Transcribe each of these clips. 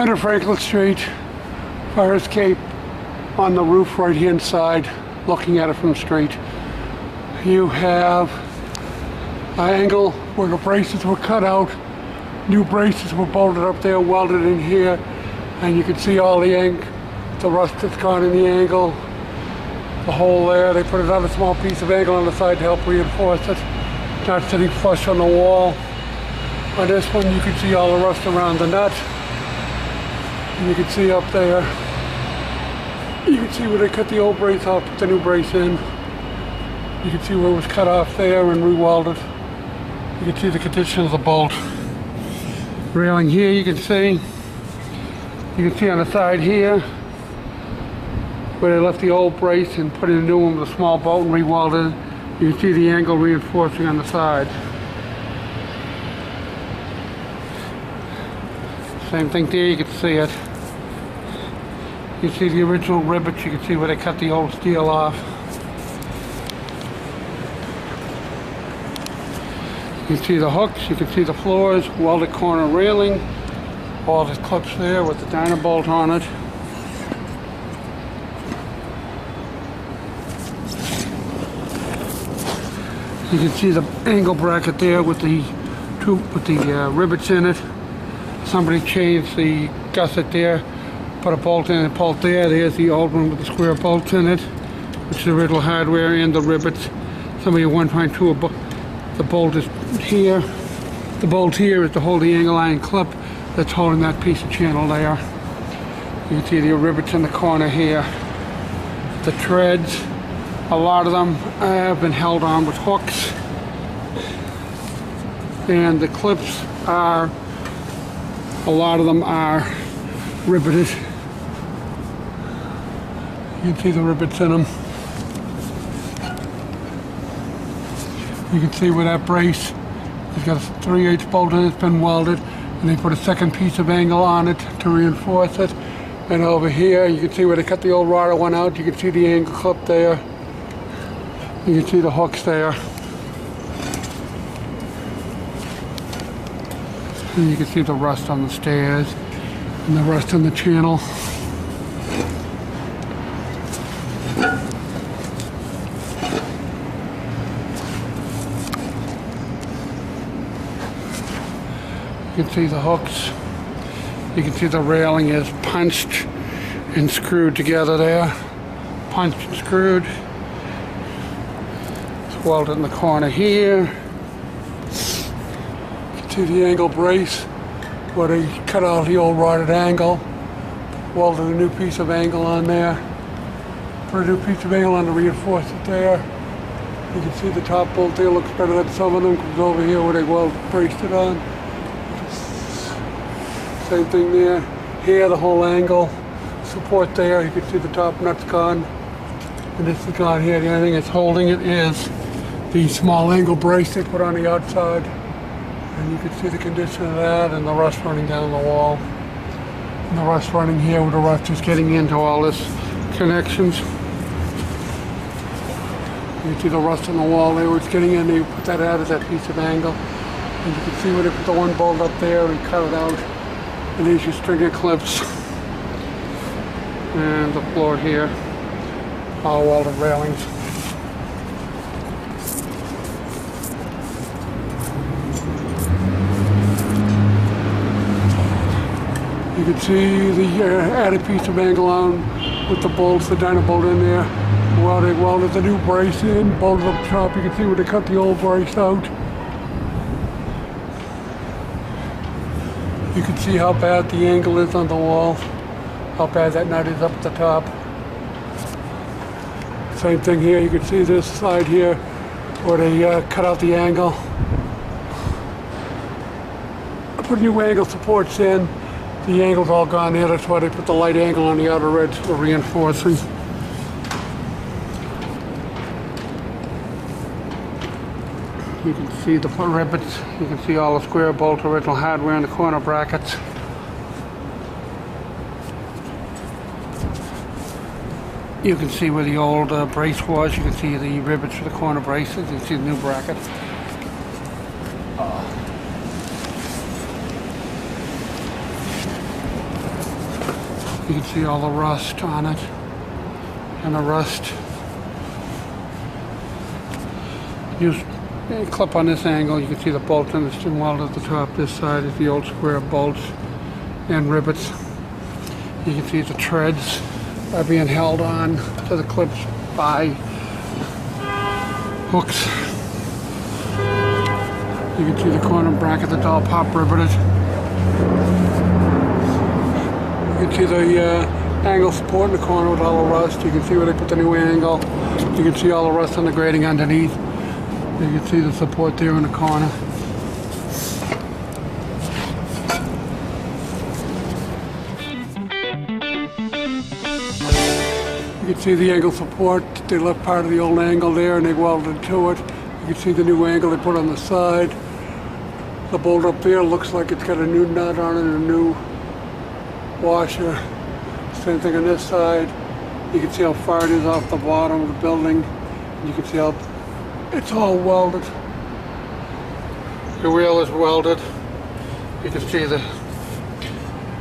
100 Franklin Street, fire escape on the roof right hand side, looking at it from the street. You have an angle where the braces were cut out, new braces were bolted up there, welded in here, and you can see all the ink, the rust that's gone in the angle, the hole there. They put another small piece of angle on the side to help reinforce it, not sitting flush on the wall. On this one you can see all the rust around the nut. And you can see up there, you can see where they cut the old brace off, put the new brace in. You can see where it was cut off there and re-welded. You can see the condition of the bolt. Railing here you can see on the side here, where they left the old brace and put in a new one with a small bolt and re-welded. You can see the angle reinforcing on the side. Same thing there, you can see it. You can see the original rivets, you can see where they cut the old steel off. You can see the hooks, you can see the floors, welded corner railing, all the clips there with the dyno bolt on it. You can see the angle bracket there with the rivets in it. Somebody changed the gusset there, put a bolt in and bolt there. There's the old one with the square bolts in it, which is the original hardware and the rivets. Somebody at 1.2, the bolt is here. The bolt here is to hold the angle iron clip that's holding that piece of channel there. You can see the rivets in the corner here. The treads, a lot of them have been held on with hooks. And the clips are, a lot of them are riveted. You can see the rivets in them. You can see where that brace has got a 3/8 bolt in it, it's been welded, and they put a second piece of angle on it to reinforce it. And over here, you can see where they cut the old roller one out. You can see the angle clip there. You can see the hooks there. And you can see the rust on the stairs and the rust in the channel. You can see the hooks. You can see the railing is punched and screwed together there. Punched and screwed. It's welded in the corner here. You can see the angle brace where they cut out the old rotted angle. Welded a new piece of angle on there. Put a new piece of angle on to reinforce it there. You can see the top bolt there looks better than some of them because over here where they braced it on. Same thing there. Here, the whole angle support there. You can see the top nut's gone. And this is gone here. The only thing that's holding it is the small angle brace they put on the outside. And you can see the condition of that and the rust running down the wall. And the rust running here where the rust is getting into all this connections. You can see the rust on the wall there where it's getting in. They put that out as that piece of angle. And you can see where they put the one bolt up there and cut it out. And these your stringer clips. And the floor here, all welded railings. You can see the added piece of angle on with the bolts, the dyno bolt in there. Well, they welded the new brace in, bolted up top. You can see where they cut the old brace out. You can see how bad the angle is on the wall, how bad that nut is up at the top. Same thing here, you can see this side here where they cut out the angle. Put new angle supports in, the angle's all gone there, that's why they put the light angle on the outer edge for reinforcing. You can see the rivets, you can see all the square bolt original hardware in the corner brackets. You can see where the old brace was, you can see the rivets for the corner braces, you can see the new bracket. You can see all the rust on it, and the rust. Clip on this angle, you can see the bolt and it's been welded at the top. This side is the old square bolts and rivets. You can see the treads are being held on to the clips by hooks. You can see the corner bracket that's all pop riveted. You can see the angle support in the corner with all the rust. You can see where they put the new angle. You can see all the rust on the grating underneath. You can see the support there in the corner. You can see the angle support. They left part of the old angle there and they welded to it. You can see the new angle they put on the side. The bolt up there looks like it's got a new nut on it and a new washer. Same thing on this side. You can see how far it is off the bottom of the building. You can see how it's all welded. The wheel is welded. You can see the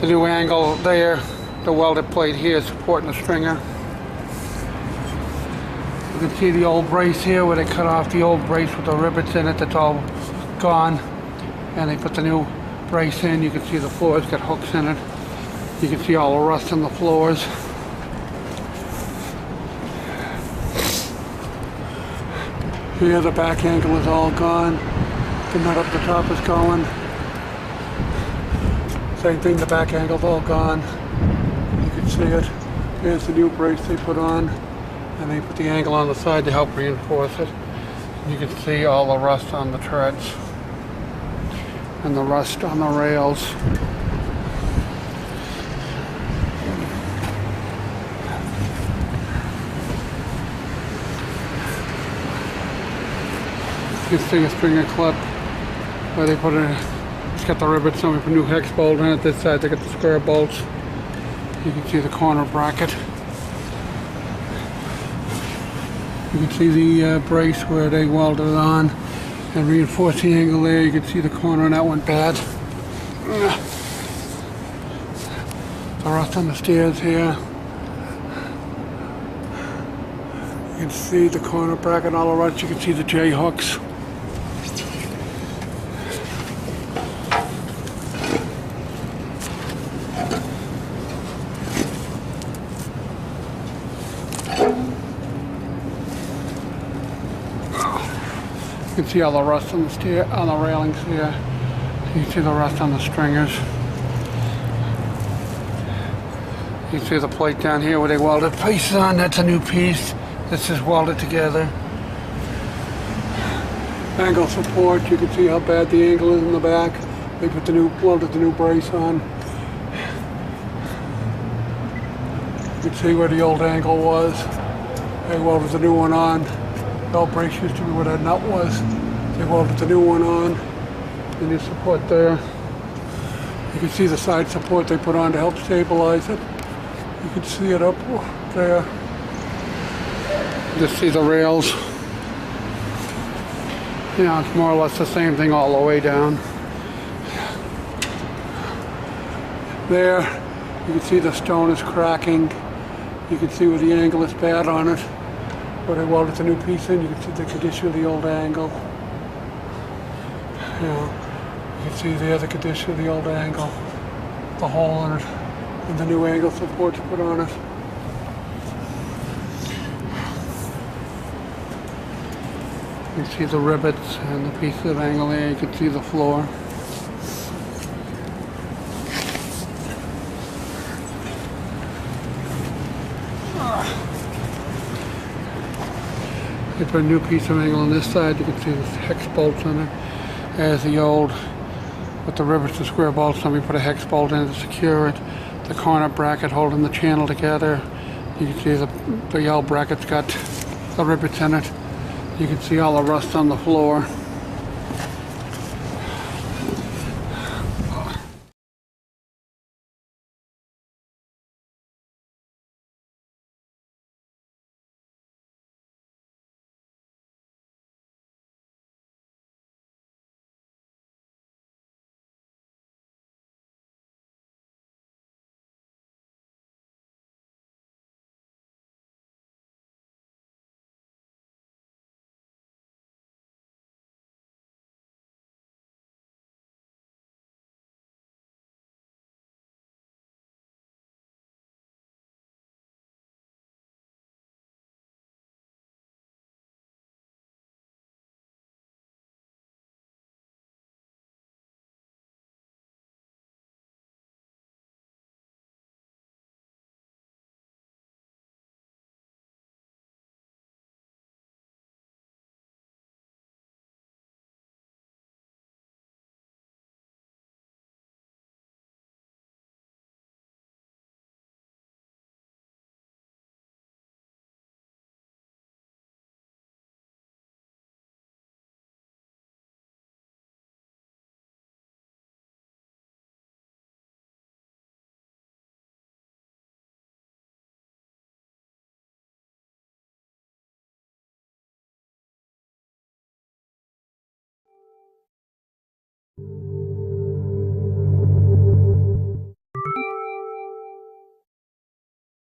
new angle there, the welded plate here supporting the stringer. You can see the old brace here where they cut off the old brace with the rivets in it, that's all gone. And they put the new brace in. You can see the floor's got hooks in it. You can see all the rust on the floors. Here the back angle is all gone. The nut up the top is going. Same thing, the back angle's all gone. You can see it. Here's the new brace they put on, and they put the angle on the side to help reinforce it. You can see all the rust on the treads and the rust on the rails. You can see a stringer clip where they put it, it's got the rivets on, we put a new hex bolt in it. This side they got the square bolts. You can see the corner bracket. You can see the brace where they welded it on and reinforced the angle there. You can see the corner, and that went bad. The rust on the stairs here. You can see the corner bracket and all the rust. You can see the J hooks. You can see all the rust on the on the railings here. You can see the rust on the stringers. You can see the plate down here where they welded pieces on. That's a new piece. This is welded together. Angle support. You can see how bad the angle is in the back. They put welded the new brace on. You can see where the old angle was. They welded the new one on. The old brace used to be where that nut was. They welded the new one on. The new support there. You can see the side support they put on to help stabilize it. You can see it up there. Just see the rails. You know, it's more or less the same thing all the way down. There, you can see the stone is cracking. You can see where the angle is bad on it. Where they welded the new piece in, you can see the condition of the old angle. You know, you can see there the condition of the old angle, the hole in it, and the new angle supports put on it. You can see the rivets and the piece of angle there. You can see the floor. They put a new piece of angle on this side. You can see the hex bolts in it. As the old, with the rivets and square bolts on, we put a hex bolt in to secure it. The corner bracket holding the channel together. You can see the L bracket's got the rivets in it. You can see all the rust on the floor.